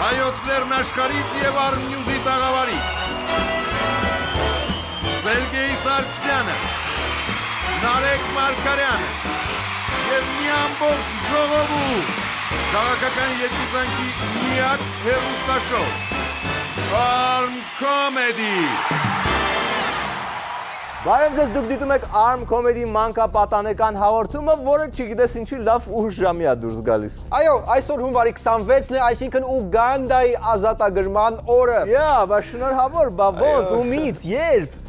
Հայոց լեռնաշխարհից եւ Արմնյուզի տաղավարից Սերգեյ Սարգսյանը, Նարեկ Մարգարյանը եւ մի ամբողջ ժողովուրդ քաղաքական երկուծանքի միակ հեռուստաշոու Arm Comedy։ Բարև ձեզ, դուք դիտում եք Arm Comedy մանկապատանեկան հաղորդումը, որը չգիտես ինչի լավ 8 ժամի է դուրս գալիս։ Այո, այսօր հունվարի 26-ն է, այսինքն Ուգանդայի ազատագրման օրը։ Բա շնորհավոր, բա ոնց, ումից, երբ։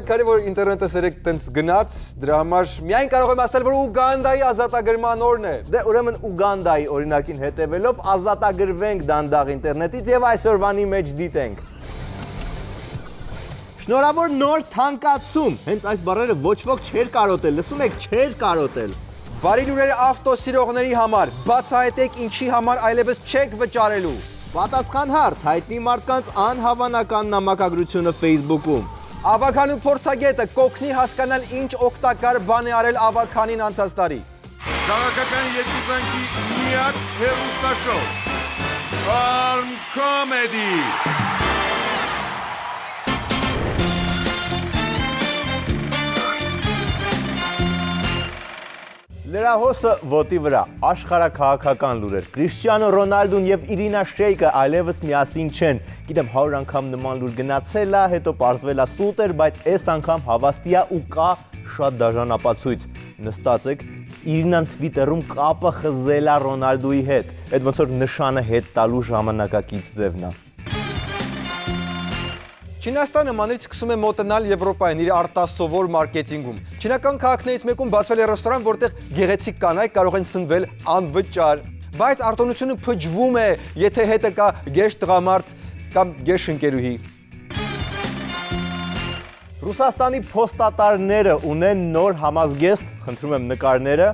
Քանի որ ինտերնետը սերեք տենց գնաց, դրա համար միայն կարող եմ ասել, որ Ուգանդայի ազատագրման օրն է։ Դե ուրեմն Ուգանդայի օրինակին հետևելով ազատագրվենք դանդաղ ինտերնետից եւ այսօրվանի մեջ դիտենք։ Շնորհավոր նոր թանկացում։ Հենց այս բառերը ոչ ոք չէր կարոտել, լսում եք, չէր կարոտել։ Բարի լուրերը ավտոսիրողների համար, բացահայտեք ինչի համար այլևս չեք վճարելու։ Պատասխան հարց, հայտնի մարդկանց անհավանական նամակագրությունը Facebook-ում։ Ավագանու փորձագետը կօգնի հասկանալ ինչ օգտակար բան է արել ավագանին անցած տարի։ Քաղաքական երկուծանքի միակ հեռուստաշոու Arm Comedy։ Լրահոսը ոտի վրա, աշխարհաքաղաքական լուրեր, Կրիշտիանո Ռոնալդուն եւ Իրինա Շեյկը այլևս միասին չեն, գիտեմ 100 անգամ նման լուր գնացել է, հետո պարզվել է սուտ էր, բայց այս անգամ հավաստի է ու կա շատ դաժան ապացույց, նստած եք, Իրինան Twitter-ում կապը խզել է Ռոնալդուի հետ, այդ ոնց որ նշանը հետ տալու ժամանակակից ձևն է։ Չինաստանը մանրից սկսում է մոտենալ Եվրոպային իր արտասովոր մարքեթինգում։ Չինական քաղաքներից մեկում բացվել է ռեստորան, որտեղ գեղեցիկ կանայք կարող են սնվել անվճար, բայց արտոնությունը փչվում է, եթե հետը կա գեշ տղամարդ կամ գեշ ընկերուհի։ Ռուսաստանի փոստատարները ունեն նոր համազգեստ, խնդրում եմ նկարները։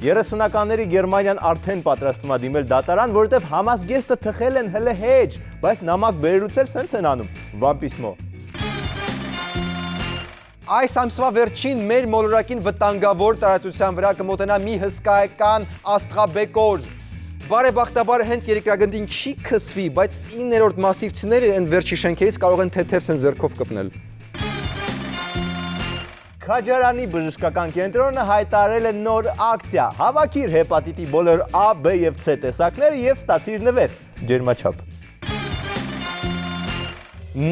30-ականների Գերմանիան արդեն պատրաստվում է դիմել դատարան, որովհետև համազգեստը թխել են հələ հեչ, բայց նամակ բերելուց էլ սենց են անում, վամպիսմո։ Այս ամսվա վերջին մեր մոլորակին վտանգավոր տարածության վրա կմոտենա մի հսկայական աստղաբեկոր։ Բարեբախտաբար հենց երկրագնդին չի քսվի, բայց 9-րդ մասիվցիները այն վերջի շենքերից կարող են թեթև սեն ձեռքով կպնել։ Քաջարանի բժշկական կենտրոնը հայտարարել է նոր ակցիա։ Հավաքիր հեպատիտի բոլոր A, B եւ C տեսակները եւ ստացիր նվեր, ջերմաչափ։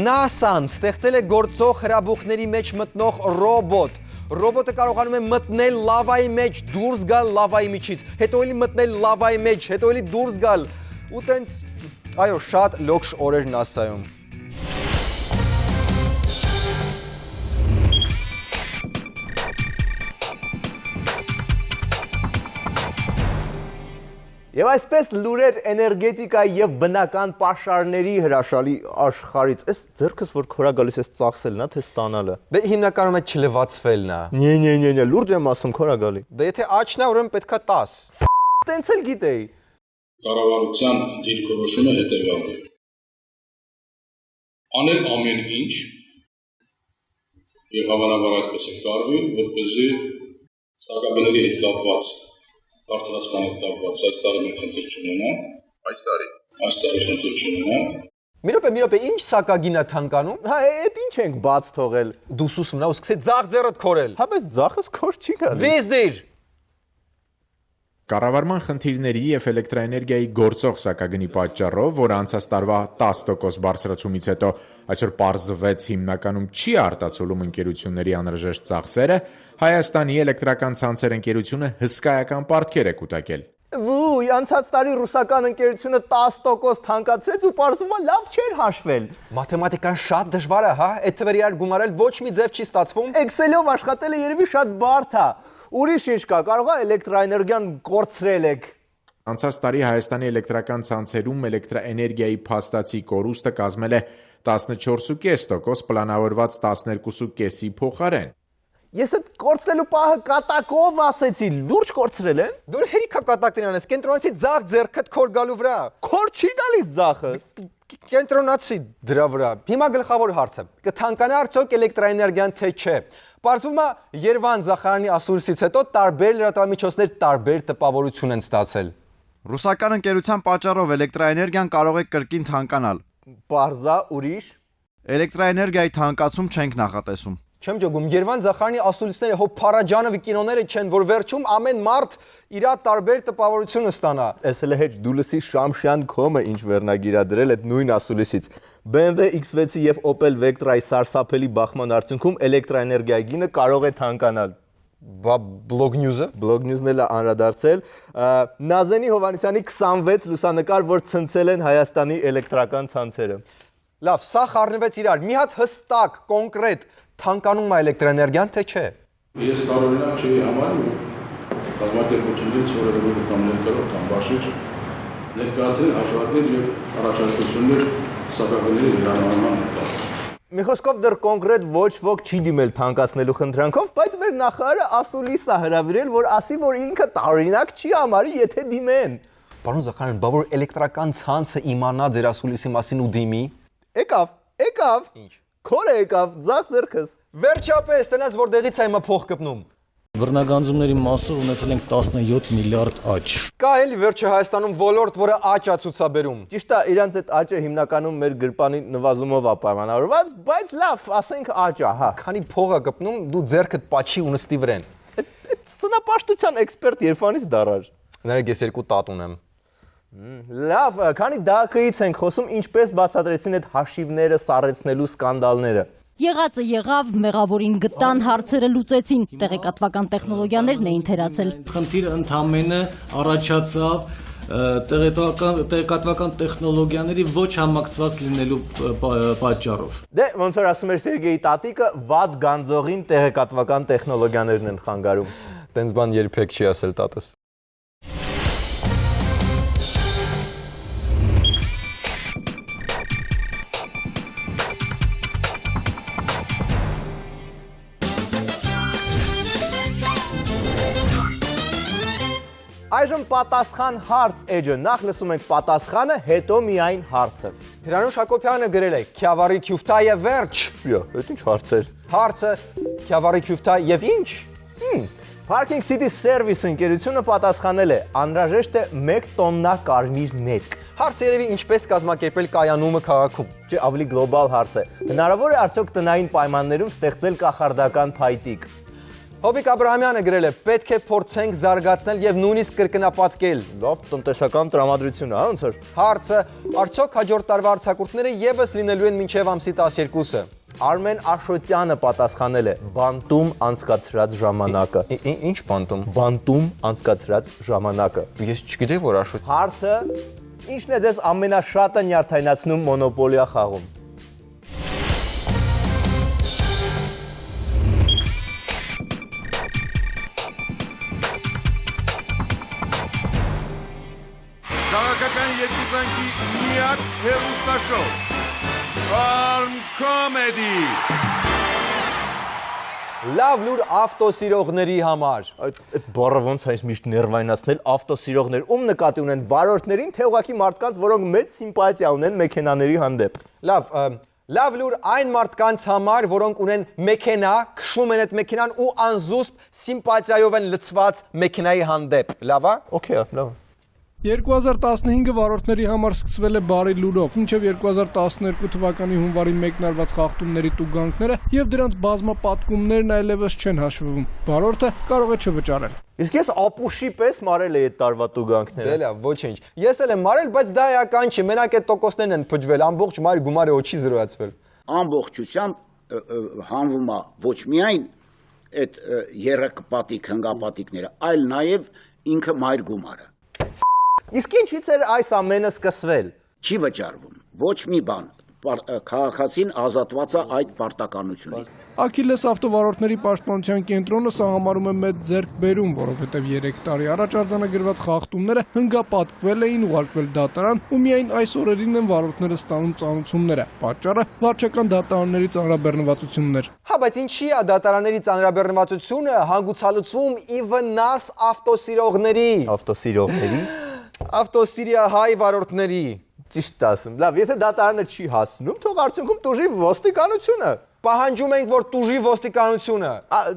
NASA-ն ստեղծել է գործող հրաբուխների մեջ մտնող ռոբոտ։ Ռոբոտը կարողանում է մտնել լավայի մեջ, դուրս գալ լավայի միջից, հետո էլի մտնել լավայի մեջ, հետո էլի դուրս գալ։ Ու տենց, այո, շատ լոքշ օրեր NASA-ում։ Եվ այսպես լուրեր էներգետիկայի եւ բնական պաշարների հրաշալի աշխարից։ Այս ձեռքս որ քորա գալիս է ծախսելն է, թե ստանալը։ Դե հիմնականում է չլվացվելն է։ Նե, լուրջ եմ ասում, քորա գալի։ Դե եթե աչքն է, ուրեմն պետքա 10։ Տենց էլ գիտեի։ Կառավարության դիրքորոշումը հետևյալն է։ Անել ամեն ինչ եւ հավանաբար այդպես է կարվի, որպեսզի սակագների հետ կապված բարձրացման հետ կապված այս տարի մենք խնդիր չունենա, այս տարի խնդիր չունենա։ Մի րոպե, ինչ սակագին է թանկանում։ Հա, այդ ինչ ենք բաց թողել։ Դու սուս մնա ու սկսեց ձախ ձեռդ քորել։ Հա, բայց ձախս քոր չի գալիս։ Վեզդիր։ Կառավարման խնդիրների եւ էլեկտրաէներգիայի գործող սակագնի պատճառով, որ անցած տարվա 10% բարձրացումից հետո այսօր պարզվեց հիմնականում չի արտացոլում ընկերությունների անհրաժեշտ ծախսերը, Հայաստանի էլեկտրական ցանցեր ընկերությունը հսկայական պարտքեր է կուտակել։ Ոյ, անցած տարի ռուսական ընկերությունը 10% թանկացրեց ու պարզվում է լավ չէր հաշվել։ Մաթեմատիկան շատ դժվար է, հա, այդ թվերի իրար գումարել ոչ մի ձև չի ստացվում։ Excel-ով աշխատելը երևի շատ բարդ է։ Ուրիշ ինչ կա, կարող է էլեկտրաէներգիան կորցրել եք։ Անցած տարի Հայաստանի էլեկտրական ցանցերում էլեկտրաէներգիայի փաստացի կորուստը կազմել է 14.5%, պլանավորված 12.5-ի փոխարեն։ Ես այդ կորցրելու պահը կատակով ասեցի, լուրջ կորցրել են։ Դու հերիքա կատակտին անես, կենտրոնացի ձախ ձեռքդ քոր գալու վրա։ Քոր չի գալիս ձախս։ Կենտրոնացի դրա վրա։ Հիմա գլխավոր հարցը. կթանկանա արդյոք էլեկտրաէներգիան թե չէ։ Պարզվում է Երևան Զախարյանի ասուրսից հետո տարբեր լրատվամիջոցներ տարբեր տպավորություն են ստացել։ Ռուսական ընկերության պատճառով էլեկտրաէներգիան կարող է կրկին թանկանալ։ Պարզա ուրիշ։ Էլեկտրաէներգիայի թանկացում չենք նախատեսում։ Չեմ ջոգում, Երևան Զախարյանի ասուլիսները հո Փարաջանովի կինոները չեն, որ վերջում ամեն մարդ իր տարբեր տպավորությունը ստանա։ Էս էլ հետ դուլսի Շամշյան կոմը ինչ վերնագիրա դրել այդ նույն ասուլիսից։ BMW X6-ի եւ Opel Vectra-ի սարսափելի բախման արդյունքում էլեկտրաէներգիայի գինը կարող է թանկանալ։ Բա բլոգ նյուզը։ Բլոգ նյուզն էլ է անդրադարձել Նազենի Հովհաննիսյանի 26 լուսանկար, որ ցնցել են Հայաստանի էլեկտրական ցանցերը։ Լավ, սա խառնվեց իրար։ Մի հատ հստակ, կոնկրետ թանկանում է էլեկտրաէներգիան, թե չէ։ Ես կարողանամ չի համարում կազմակերպություններից որևէ կամ ներկայացող կամ բաշխիչ ներկայացնել հաշվարկներ եւ առաջարկություններ սակագների հիրանալման հետ։ Մի խոսքով դեռ կոնկրետ ոչ ոք չի դիմել թանկացնելու խնդրանքով, բայց մեր նախարարը ասուլիս է հրավիրել, որ ասի, որ ինքը տարօրինակ չի համարի, եթե դիմեն։ Պարոն Զախարյան, բա որ էլեկտրական ցանցը իմանա ձեր ասուլիսի մասին ու դիմի։ Եկավ։ Ինչ։ Քորը եկավ, ձախ ձեռքս։ Վերջապես, տնած որտեղից է հիմա փող կպնում։ Բռնագանձումների մասով ունեցել ենք 17 միլիարդ աճ։ Կա էլի վերջը Հայաստանում ոլորտ, որը աճ է ցուցաբերում։ Ճիշտ է, իրանց այդ աճը հիմնականում մեր գրպանի նվազումով է պայմանավորված, բայց լավ, ասենք աճ է, հա։ Քանի փող է կպնում, դու ձեռքդ պաչի ու նստի վրան։ Այդ սնապաշտության էքսպերտ երբանից դարար։ Ներեք ես երկու տատ ունեմ։ Լավ, քանի դակից ենք խոսում, ինչպես բացատրեցին այդ հաշիվները սառեցնելու սկանդալները։ Եղածը եղավ, մեղավորին գտան, հարցերը լուծեցին, տեղեկատվական տեխնոլոգիաներն էին թերացել։ Խնդիրը ընդհանրապես առաջացավ տեղեկատվական տեխնոլոգիաների ոչ համակցված լինելու պատճառով։ Դե ոնց որ ասում էր Սերգեյի տատիկը, վատ գանձողին տեղեկատվական տեխնոլոգիաներն են խանգարում։ Տենց բան երբեք չի ասել տատս։ Այժմ պատասխան հարց էջը, նախ լսում ենք պատասխանը, հետո միայն հարցը։ Հրանուշ Հակոբյանը գրել է. «Քյավառի քյուֆտա եւ վերջ»։ Այդ ինչ հարց էր։ Հարցը Քյավառի քյուֆտա եւ ինչ։ Parking City Service ընկերությունը պատասխանել է. անհրաժեշտ է 1 տոննա կարմիր ներք։ Հարցը երևի ինչպես կազմակերպել կայանումը քաղաքում։ Չէ, ավելի գլոբալ հարց է։ Հնարավոր է արդյոք տնային պայմաններում ստեղծել կախարդական փայտիկ։ Հովիկ Աբրահամյանը գրել է. «Պետք է փորձենք զարգացնել եւ նույնիսկ կրկնապատկել»։ Լավ տնտեսական տրամադրություն է, ոնց որ։ Հարցը արդյոք հաջորդ տարվա արձակուրդները եւս լինելու են մինչեւ ամսի 12-ը։ Արմեն Աշոտյանը պատասխանել է. բանտում անցկացրած ժամանակը։ Ինչ բանտում։ Բանտում անցկացրած ժամանակը։ Ես չգիտեի, որ Աշոտ։ Հարցը ինչն է ձեզ ամենաշատը նյարդայնացնում մոնոպոլիա խաղում։ Քաղաքական երկուծանքի միակ հեռուստաշոու Farm Comedy։ Լավ լուր ավտոսիրողների համար։ Այդ բառը ոնց է միշտ ներվայնացնել ավտոսիրողներ, ում նկատի ունեն վարորդներին, թե ուղղակի մարդկանց, որոնք մեծ սիմպաթիա ունեն մեքենաների հանդեպ։ Լավ լուր այն մարդկանց համար, որոնք ունեն մեքենա, քշում են այդ մեքենան ու անզուսպ սիմպաթիայով են լցված մեքենայի հանդեպ։ Լավ է։ Okay, լավ։ 2015 վարորդների համար սկսվել է բարի լուրով, մինչև 2012 թվականի հունվարի 1-ն արված խախտումների տուգանքները եւ դրանց բազմապատկումներն այլևս չեն հաշվվում։ Վարորդը կարող է չվճարել։ Իսկ ես ապուշի պես մարել էի այդ տարվա տուգանքները։ Դե լավ, ոչինչ։ Ես էլ եմ մարել, բայց դա էական չի, մենակ այդ տոկոսներն են փճվել, ամբողջ մայր գումարը ոչի զրոյացվել։ Ամբողջությամբ հանվում է ոչ միայն այդ երակպատիկ հնգապատիկները, այլ նաև ինքը մայր գումարը։ Իսկ ինչից էր այս ամենը սկսվել։ Չի վճարվում, ոչ մի բան, քաղաքացին ազատված է այդ պարտականությունից։ Աքիլես ավտովարորդների պաշտպանության կենտրոնը սահամարում է մեծ ձեռքբերում, որովհետև 3 տարի առաջ արձանագրված խախտումները հնգապատկվել էին, ուղարկվել դատարան ու միայն այս օրերին են վարորդները ստանում ծանուցումները։ Պատճառը վարչական դատարանների ծանրաբեռնվածությունն էր։ Հա, բայց ինչի է դատարանների ծանրաբեռնվածությունը հանգուցալուծվում ի վնաս ավտոսիրողների։ Ավտոսիրողների։ Ավտոսիրիա հայ վարորդների։ Ճիշտ ասում։ Լավ, եթե դատարանը չի հասնում, թող արդյունքում տուժի ոստիկանությունը։ Պահանջում ենք, որ տուժի ոստիկանությունը։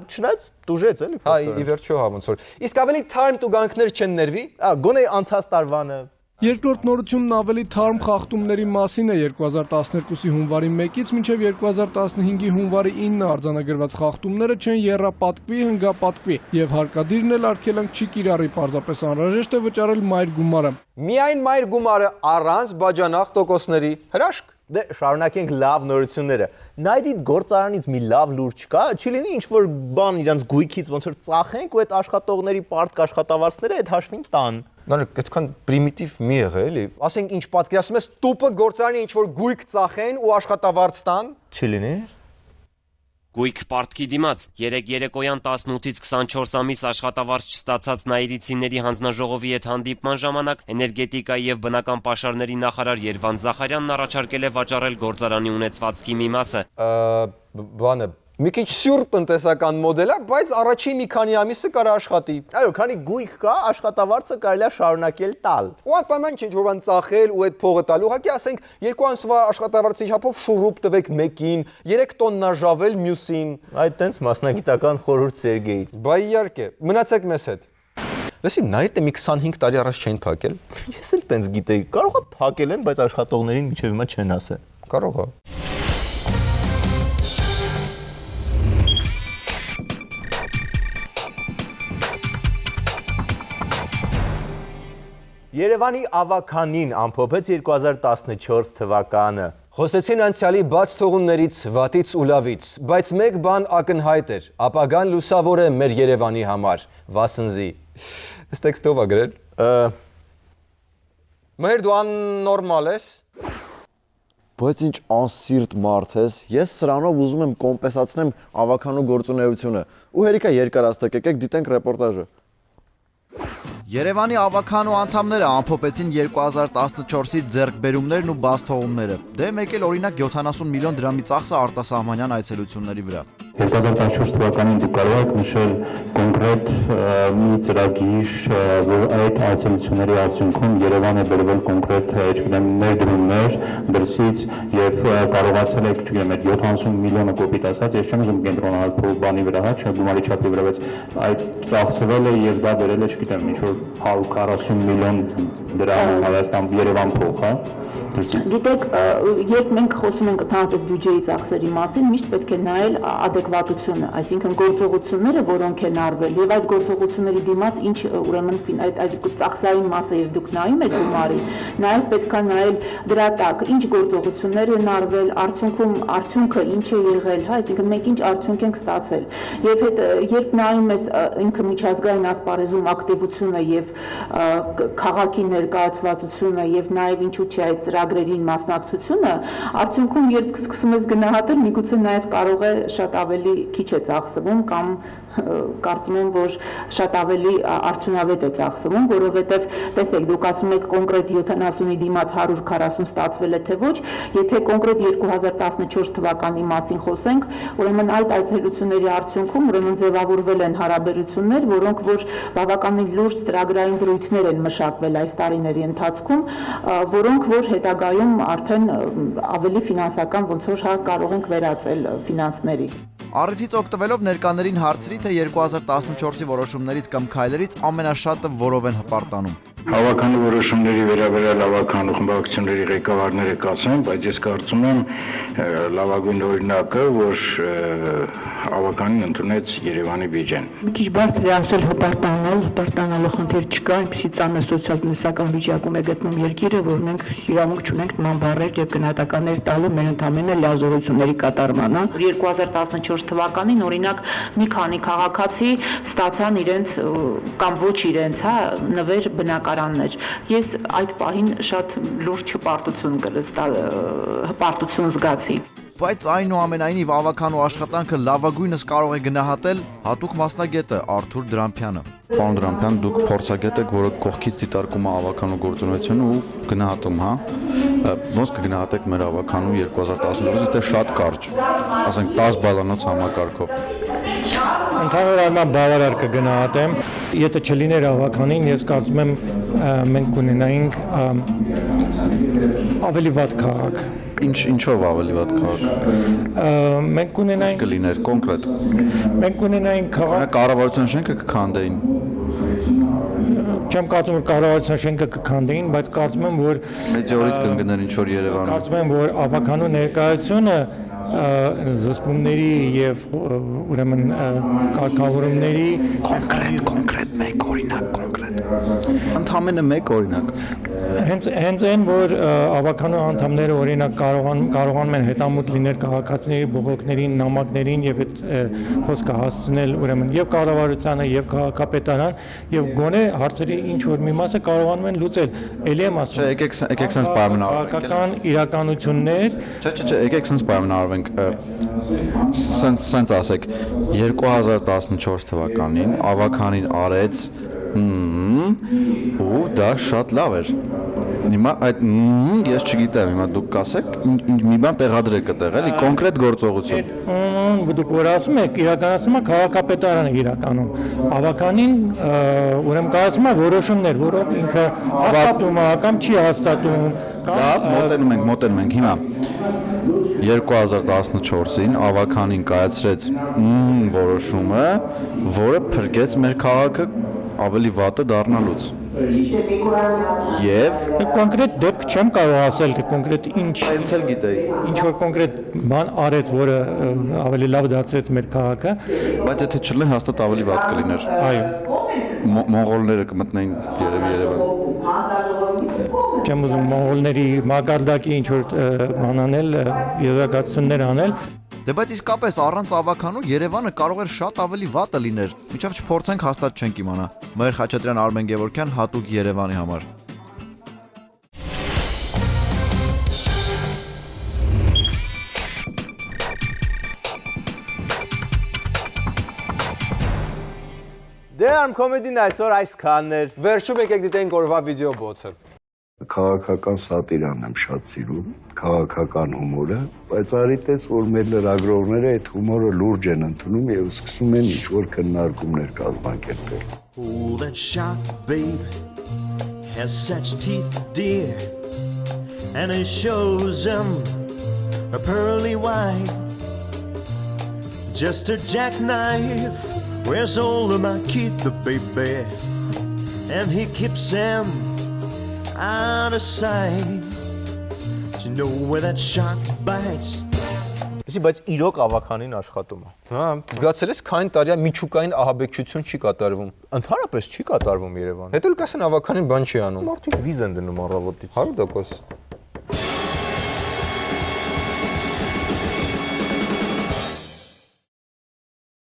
Չնայած տուժեց էլի։ Հա, ի վերջո հա ոնց որ։ Իսկ ավելի թարմ տուգանքներ չեն ներվի։ Գոնե անցած տարվանը։ Երկրորդ նորությունն ավելի թարմ խախտումների մասին է 2012-ի հունվարի 1-ից մինչև 2015-ի հունվարի 9-ը արձանագրված խախտումները չեն եռապատկվի, հնգապատկվի եւ հարկադիրն էլ արգելանք չի կիրառի, պարզապես անհրաժեշտ է վճարել մայր գումարը։ Միայն մայր գումարը առանց բաժանախ տոկոսների հրաշք։ Դե շարունակենք լավ նորությունները։ Նայրիդ գործարանից մի լավ լուրջ կա, չի լինի ինչ որ բան իրանց գույքից ոնց որ ծախենք ու այդ աշխատողների պարտք աշխատավարձները այդ հաշվին տան։ Նարեկ, այդքան պրիմիտիվ մի եղե էլի։ Ասենք ինչ պատկերացնում ես, տուպը գործարանի ինչ որ գույք ծախեն ու աշխատավարձ տան։ Չի լինի։ Գույք պարտքի դիմաց 3 երեկոյան 18-ից 24 ամիս աշխատավարձ չստացած նայիրիցիների հանձնաժողովի հետ հանդիպման ժամանակ էներգետիկայի եւ բնական պաշարների նախարար Երվանդ Զախարյանն առաջարկել է վաճառել գործարանի ունեցվածքի մի մասը։ Բանը մի քիչ սյուր տնտեսական մոդել է, բայց առաջին մի քանի ամիսը կարա աշխատի։ Այո, քանի գույք կա, աշխատավարձը կարելի է շարունակել տալ։ Ու անպայման չէ որ բան ծախել ու այդ փողը տալ։ Ուղղակի ասենք 2 ամսվա աշխատավարձի չափով շուռուպ տվեք մեկին, 3 տոննա ժավել մյուսին։ Այդ տենց մասնագիտական խորհուրդ Սերգեյից։ Բայ իհարկե, մնացեք մեզ հետ։ Լսի, նայրդ մի 25 տարի առաջ չէին փակել։ Ես էլ տենց գիտեի, կարող է փակել են, բայց աշխատողներին մինչև հիմա չեն ասել։ Կարող է։ Երևանի ավականին ամփոփեց 2014 թվականը։ Խոսեցին անցյալի բաց թողուններից, վատից ու լավից, բայց մեկ բան ակնհայտ էր, ապագան լուսավոր է մեր Երևանի համար, Վասնզի։ Այս տեքստը ով ա գրել։ Մհեր դու աննորմալ ես։ Բայց ինչ անսիրտ մարդ ես, ես սրանով ուզում եմ կոմպենսացնեմ ավականու գործունեությունը։ Ու հերիքա երկարաստեք, եկեք դիտենք ռեպորտաժը։ Երևանի ավականու անդամները ամփոփեցին 2014-ի ձեռքբերումներն ու բացթողումները։ Դե մեկ էլ օրինակ 70 միլիոն դրամի ծախսը արտասահմանյան այցելությունների վրա։ 2014 թվականին դուք կարող եք նշել կոնկրետ մի ծրագիր, որ այդ այցելությունների արդյունքում Երևան է բերվել կոնկրետ, չգիտեմ, ներդրումներ դրսից եւ կարողացել եք, չգիտեմ, այդ 70 միլիոնը կոպիտ ասած, ես չեմ ուզում կենտրոնալ փող բանի վրա, չէ, գումարի չափի վրա, բայց այդ ծախսվել է եւ դա բերել է, չգիտեմ, ինչ որ 140 միլիոն դրամ Հայաստան Երևան փող, հա։ Գիտեք, երբ մենք խոսում ենք ընդհանրապես բյուջեի ծախսերի մասին, միշտ պետք է նայել adekvatությունը, այսինքն գործողությունները, որոնք են արվել, եւ այդ գործողությունների դիմաց ինչ ուրեմն այդ ծախսային մասը եւ դուք նայում եք գումարի, նաեւ պետք է նայել դրա տակ, ինչ գործողություններ են արվել, արդյունքը ինչ է եղել, հա, այսինքն մենք ինչ արդյունք ենք ստացել։ Եվ երբ նայում ես ինքը միջազգային ասպարեզում ակտիվությունը եւ քաղաքի ներկայացվածությունը եւ նաեւ ինչու՞ չէ այդ ծրագրերին մասնակցությունը, արդյունքում երբ սկսում ես գնահատել, միգուցե նաև կարող է շատ ավելի քիչ է ծախսվում կամ կարծում եմ, որ շատ ավելի արդյունավետ է ծախսվում, որովհետև տեսեք, դուք ասում եք կոնկրետ 70-ի դիմաց 140 ստացվել է թե ոչ, եթե կոնկրետ 2014 թվականի մասին խոսենք, ուրեմն այդ այցելությունների արդյունքում ուրեմն ձևավորվել են հարաբերություններ, որոնք որ բավականին լուրջ ծրագրային դրույթներ են մշակվել այս տարիների ընթացքում, որոնք որ հետագայում արդեն ավելի ֆինանսական ոնց որ կարող ենք վերածել ֆինանսների։ Առիթից օգտվելով ներկաներին հարցրի, թե 2014-ի որոշումներից կամ քայլերից ամենաշատը որով են հպարտանում։ Հավաքանի որոշումների վերաբերյալ հավաքանու խմբակցությունների ղեկավարները կասեն, բայց ես կարծում եմ լավագույն օրինակը, որ հավաքանին ընդունեց Երևանի բյուջեն։ Մի քիչ բարձր է ասել հպարտանալու խնդիր չկա, այնպեսի ծանր սոցիալ-տնտեսական վիճակում է գտնում երկիրը, որ մենք իրավունք չունենք նման բառեր եւ գնահատականներ տալու մեր ընդամենը լիազորությունների կատարմանը։ 2014 թվականին օրինակ մի քանի քաղաքացի ստացան իրենց կամ ոչ իրենց, հա, նվեր բնակարաններ։ Ես այդ պահին շատ լուրջ հպարտություն զգացի։ Բայց այնուամենայնիվ ավականու աշխատանքը լավագույնս կարող է գնահատել հատուկ մասնագետը Արթուր Դրամփյանը։ Պարոն Դրամփյան, դուք փորձագետ եք, որը կողքից դիտարկում է ավականու գործունեությունը ու գնահատում, հա։ Ոնց կգնահատեք մեր ավականու 2014-ից, դե շատ կարճ, ասենք 10 բալանոց համակարգով։ Ընդհանուր առմամբ բավարար կգնահատեմ, եթե չլիներ ավականին, ես կարծում եմ մենք կունենայինք ավելի վատ քաղաք։ Ինչով ավելի վատ քաղաք։ Մենք կունենայինք կլիներ կոնկրետ։ Մենք կունենայինք քաղաք կառավարության շենքը կքանդեին։ Չեմ կարծում որ կառավարության շենքը կքանդեին, բայց կարծում եմ որ մեծորից կընկներ ինչ որ Երևանում։ Կարծում եմ որ ավականու ներկայությունը զսպումների եւ ուրեմն կարգավորումների կոնկրետ մեկ օրինակ կոնկրետ ընդամենը մեկ օրինակ հենց այն որ ավականու անդամները օրինակ կարողանում են հետամուտ լինել քաղաքացիների բողոքներին, նամակներին եւ այդ խոսքը հասցնել ուրեմն եւ կառավարությանը եւ քաղաքապետարան եւ գոնե հարցերի ինչ որ մի մասը կարողանում են լուծել։ Էլի եմ ասում։ Եկեք sense պայմանավորենք։ Քաղաքական իրականություններ։ Չէ, եկեք sense պայմանավորենք։ Sense ասեք 2014 թվականին ավականին արեց ու դա շատ լավ էր։ Հիմա այդ ես չգիտեմ, հիմա դուք կասեք, մի բան տեղադրեք այդտեղ, էլի կոնկրետ գործողություն։ Դուք որ ասում եք, իրականացնում է քաղաքապետարանը իրականում։ Ավականին ուրեմն կայացնում է որոշումներ, որով ինքը հաստատում է կամ չի հաստատում։ Լավ, մոտենում ենք հիմա։ 2014-ին ավականին կայացրեց որոշումը, որը փրկեց մեր քաղաքը ավելի վատը դառնալուց։ Եվ կոնկրետ դեպք չեմ կարող ասել, թե կոնկրետ ինչ էլ գիտեի։ Ինչ որ կոնկրետ բան արեց, որը ավելի լավ դարձրեց մեր քաղաքը, բայց եթե չլիներ հաստատ ավելի վատ կլիներ։ Այո։ Մոնղոլները կմտնեին երևի Երևան։ Չեմ ուզում մոնղոլների մակարդակի ինչ որ բան անել, եզրակացություններ անել։ Դե բայց իսկապես առանց ավականու Երևանը կարող էր շատ ավելի վատը լիներ։ Միջավ չփորձենք հաստատ չենք իմանա։ Մհեր Խաչատրյան, Արմեն Գևորգյան, հատուկ Երևանի համար։ Դե Arm-Comedy-ն այսօր այսքանն էր։ Վերջում եկեք դիտենք օրվա վիդեո բոցը։ Քաղաքական սատիրան եմ շատ սիրում, քաղաքական հումորը, բայց արի տես, որ մեր լրագրողները այդ հումորը լուրջ են ընդունում եւ սկսում են ինչ-որ քննարկումներ կազմակերպել։ Oh, that shark, babe, has such teeth, dear, and it shows them a pearly white. Just a jackknife, where's all of my kid, the baby, and he keeps them out of sight. Do you know where that shark bites? Բայց իրոք ավականին աշխատում է։ Հա, զգացել ես քանի տարի միջուկային ահաբեկչություն չի կատարվում։ Ընդհանրապես չի կատարվում Երևանում։ Հետո էլ կասեն ավականին բան չի անում։ Մարդիկ վիզ են դնում առավոտից։ 100%։